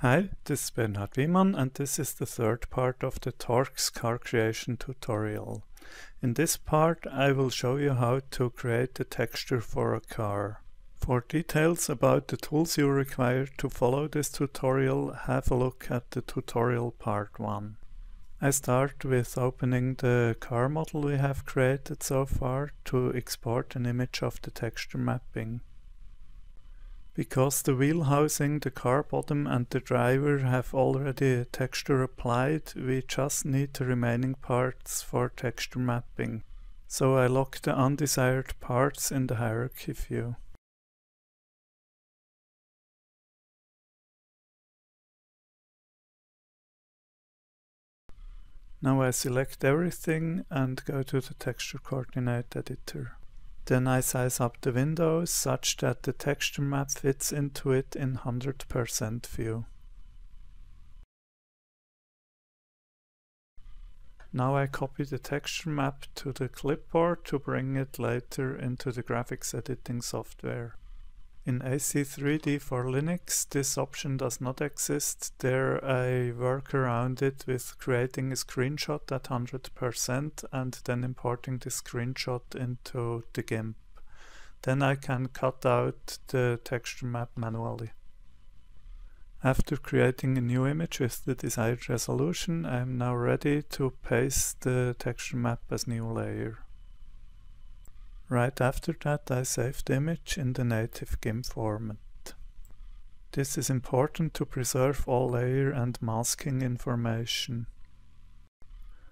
Hi, this is Bernhard Wiemann and this is the third part of the TORCS car creation tutorial. In this part I will show you how to create a texture for a car. For details about the tools you require to follow this tutorial, have a look at the tutorial part 1. I start with opening the car model we have created so far to export an image of the texture mapping. Because the wheel housing, the car bottom and the driver have already a texture applied, we just need the remaining parts for texture mapping. So I lock the undesired parts in the hierarchy view. Now I select everything and go to the texture coordinate editor. Then I size up the windows such that the texture map fits into it in 100% view. Now I copy the texture map to the clipboard to bring it later into the graphics editing software. In AC3D for Linux this option does not exist. There I work around it with creating a screenshot at 100% and then importing the screenshot into the GIMP. Then I can cut out the texture map manually. After creating a new image with the desired resolution, I am now ready to paste the texture map as new layer. Right after that I save the image in the native GIMP format. This is important to preserve all layer and masking information.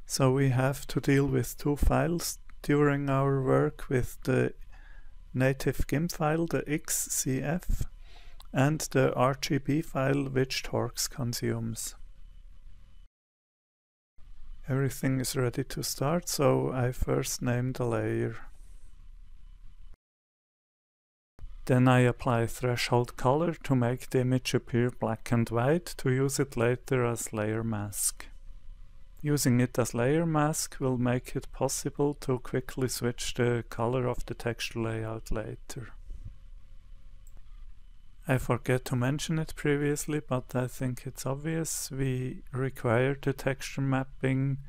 So we have to deal with two files during our work, with the native GIMP file, the XCF, and the RGB file which TORCS consumes. Everything is ready to start, so I first name the layer. Then I apply threshold color to make the image appear black and white to use it later as layer mask. Using it as layer mask will make it possible to quickly switch the color of the texture layout later. I forget to mention it previously, but I think it's obvious. We require the texture mapping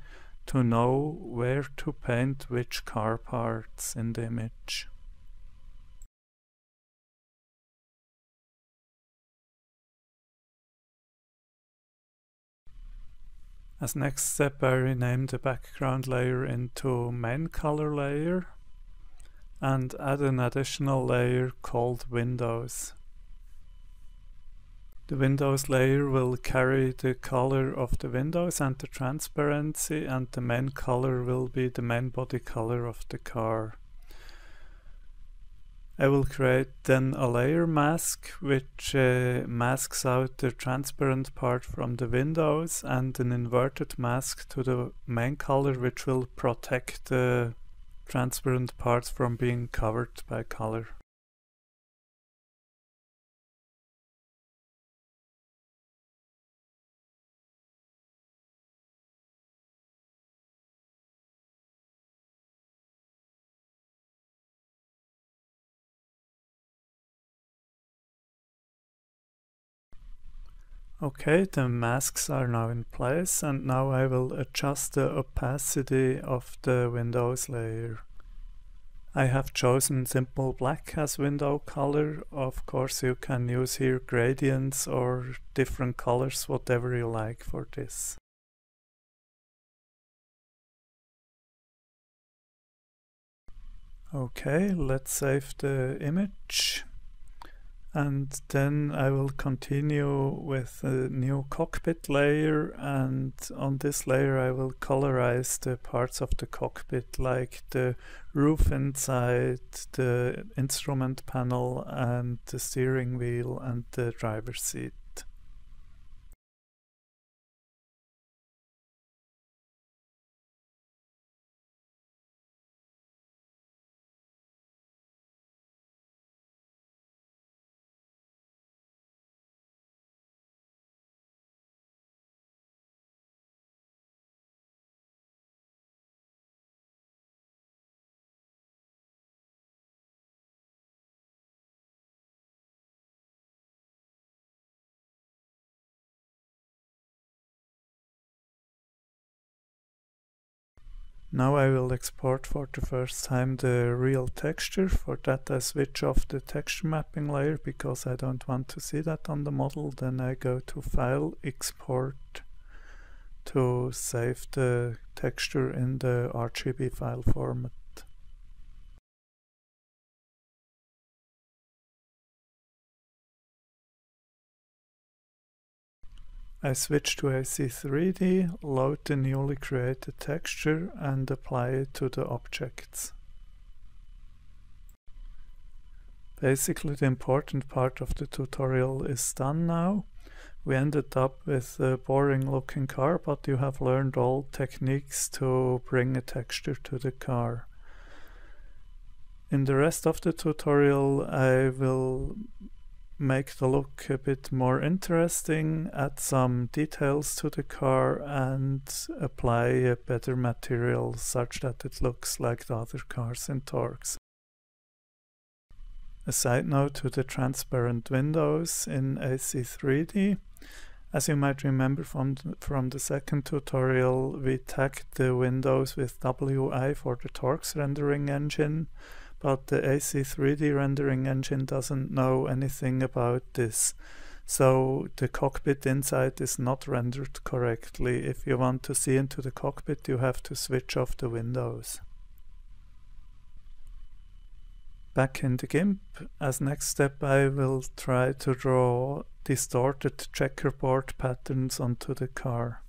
to know where to paint which car parts in the image. As next step I rename the background layer into main color layer and add an additional layer called windows. The windows layer will carry the color of the windows and the transparency, and the main color will be the main body color of the car. I will create then a layer mask which masks out the transparent part from the windows, and an inverted mask to the main color which will protect the transparent parts from being covered by color. Okay, the masks are now in place, and now I will adjust the opacity of the windows layer. I have chosen simple black as window color. Of course you can use here gradients or different colors, whatever you like for this. Okay, let's save the image. And then I will continue with a new cockpit layer, and on this layer I will colorize the parts of the cockpit, like the roof inside, the instrument panel and the steering wheel and the driver's seat. Now I will export for the first time the real texture. For that I switch off the texture mapping layer because I don't want to see that on the model. Then I go to File, Export to save the texture in the RGB file format. I switch to AC3D, load the newly created texture and apply it to the objects. Basically the important part of the tutorial is done now. We ended up with a boring looking car, but you have learned all techniques to bring a texture to the car. In the rest of the tutorial I will make the look a bit more interesting, add some details to the car and apply a better material such that it looks like the other cars in TORCS. A side note to the transparent windows in AC3D. As you might remember from the second tutorial, we tagged the windows with WI for the TORCS rendering engine, but the AC3D rendering engine doesn't know anything about this. So the cockpit inside is not rendered correctly. If you want to see into the cockpit, you have to switch off the windows. Back in the GIMP, as next step I will try to draw distorted checkerboard patterns onto the car.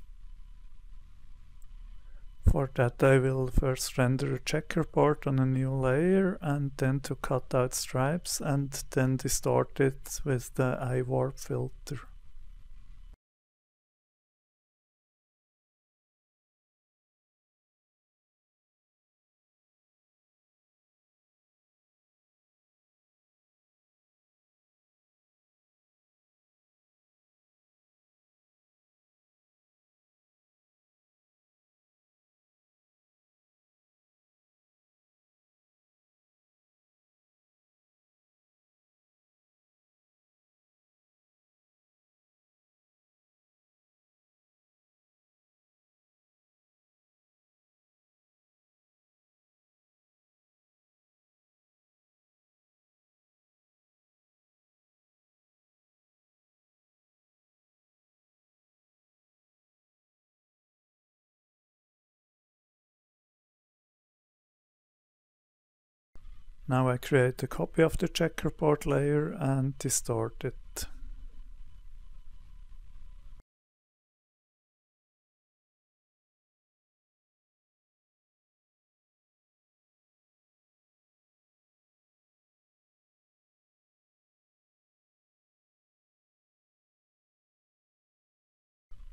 For that I will first render a checkerboard on a new layer and then to cut out stripes and then distort it with the eye warp filter. Now I create a copy of the checkerboard layer and distort it.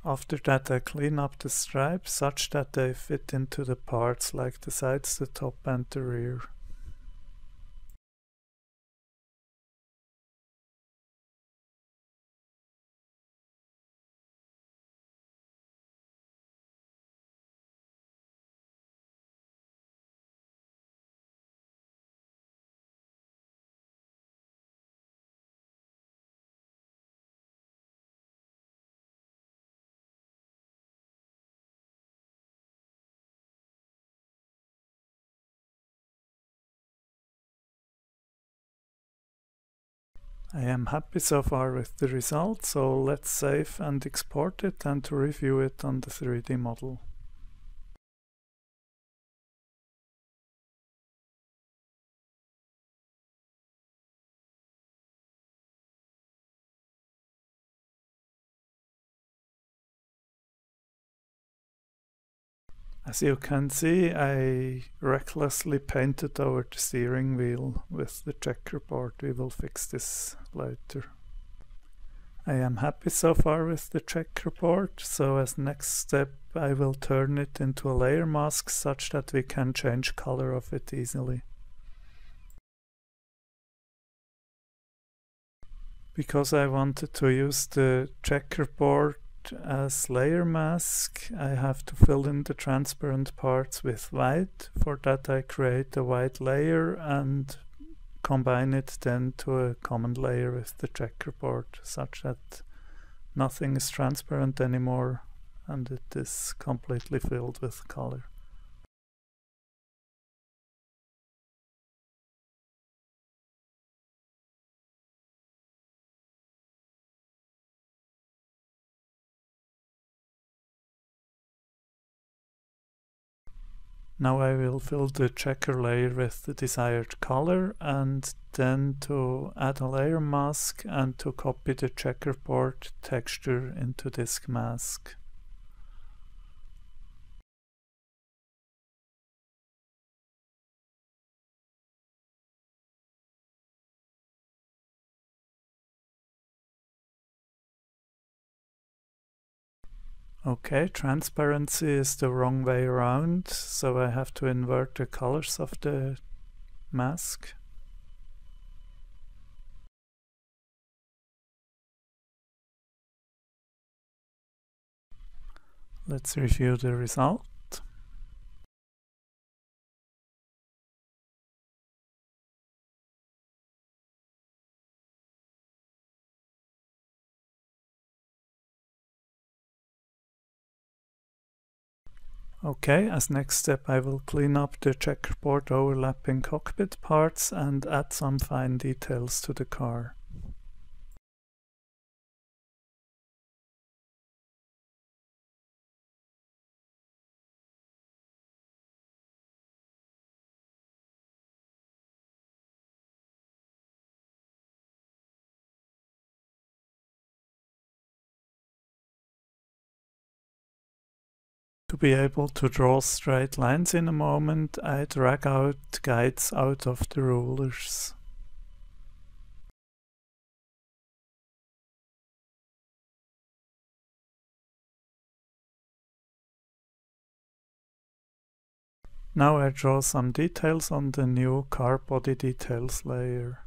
After that I clean up the stripes such that they fit into the parts like the sides, the top and the rear. I am happy so far with the result, so let's save and export it and to review it on the 3D model. As you can see, I recklessly painted over the steering wheel with the checkerboard. We will fix this later. I am happy so far with the checkerboard, so as next step I will turn it into a layer mask such that we can change color of it easily. Because I wanted to use the checkerboard as layer mask, I have to fill in the transparent parts with white. For that I create a white layer and combine it then to a common layer with the checkerboard such that nothing is transparent anymore and it is completely filled with color. Now I will fill the checker layer with the desired color, and then to add a layer mask and to copy the checkerboard texture into this mask. Okay, transparency is the wrong way around, so I have to invert the colors of the mask. Let's review the result. Okay, as next step I will clean up the checkerboard overlapping cockpit parts and add some fine details to the car. To be able to draw straight lines in a moment, I drag out guides out of the rulers. Now I draw some details on the new car body details layer.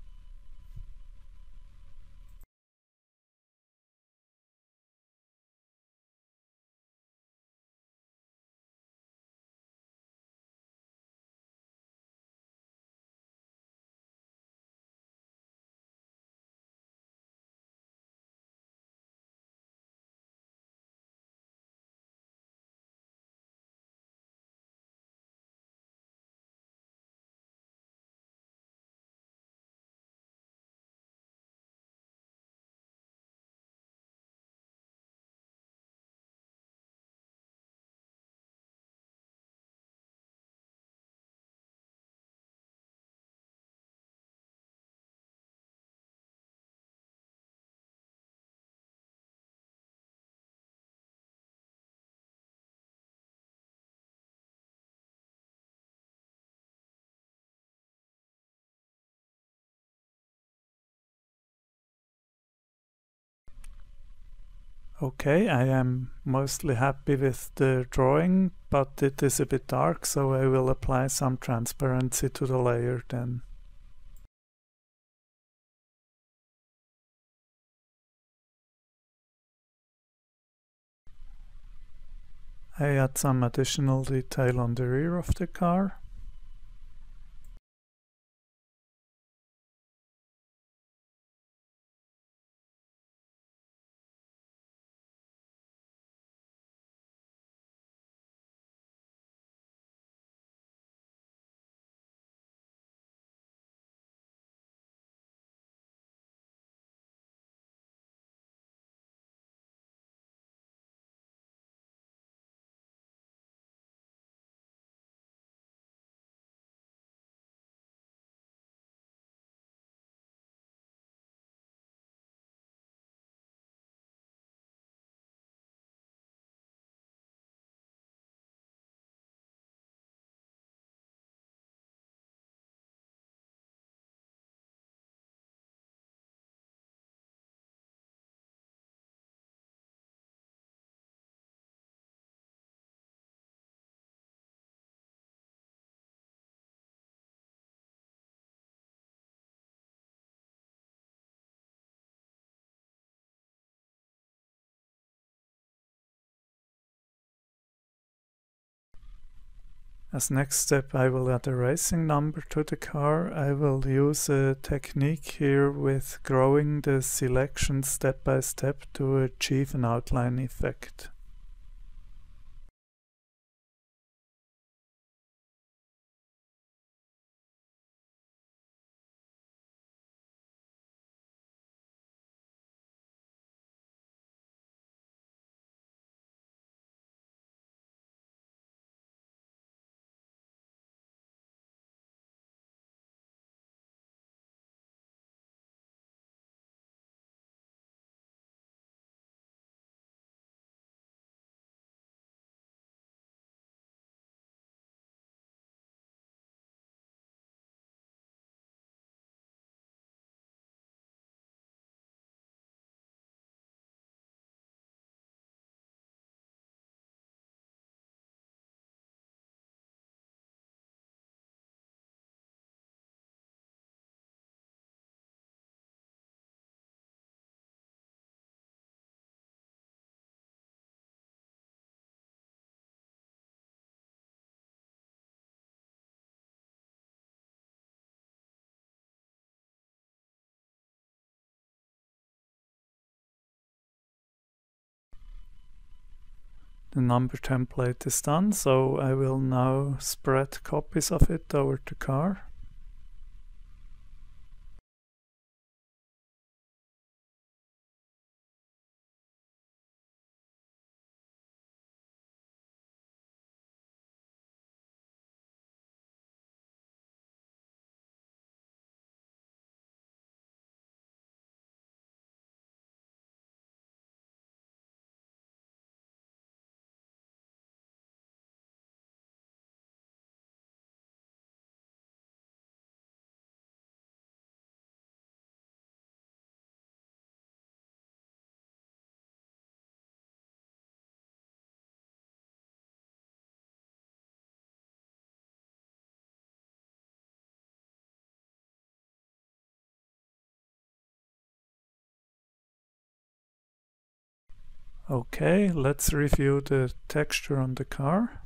Okay, I am mostly happy with the drawing, but it is a bit dark, so I will apply some transparency to the layer then. I add some additional detail on the rear of the car. As next step I will add a racing number to the car. I will use a technique here with growing the selection step by step to achieve an outline effect. The number template is done, so I will now spread copies of it over the car. Okay, let's review the texture on the car.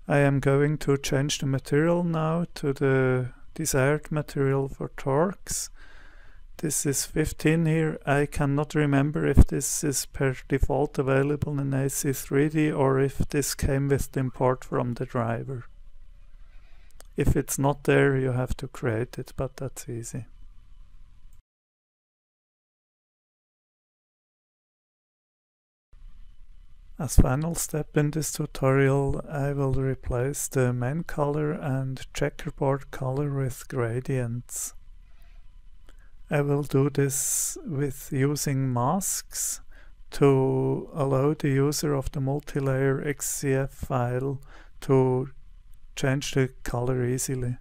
I am going to change the material now to the desired material for TORCS. This is 15 here. I cannot remember if this is per default available in AC3D or if this came with the import from the driver. If it's not there, you have to create it, but that's easy. As final step in this tutorial, I will replace the main color and checkerboard color with gradients. I will do this with using masks to allow the user of the multi-layer XCF file to change the color easily.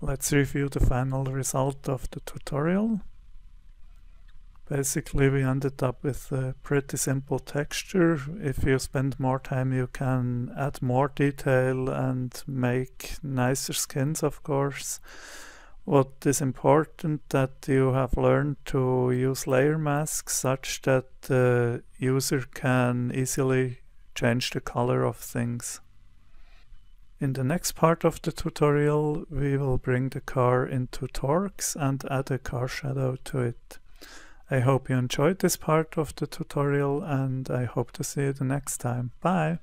Let's review the final result of the tutorial. Basically, we ended up with a pretty simple texture. If you spend more time, you can add more detail and make nicer skins, of course. What is important that you have learned to use layer masks such that the user can easily change the color of things. In the next part of the tutorial, we will bring the car into TORCS and add a car shadow to it. I hope you enjoyed this part of the tutorial, and I hope to see you the next time. Bye!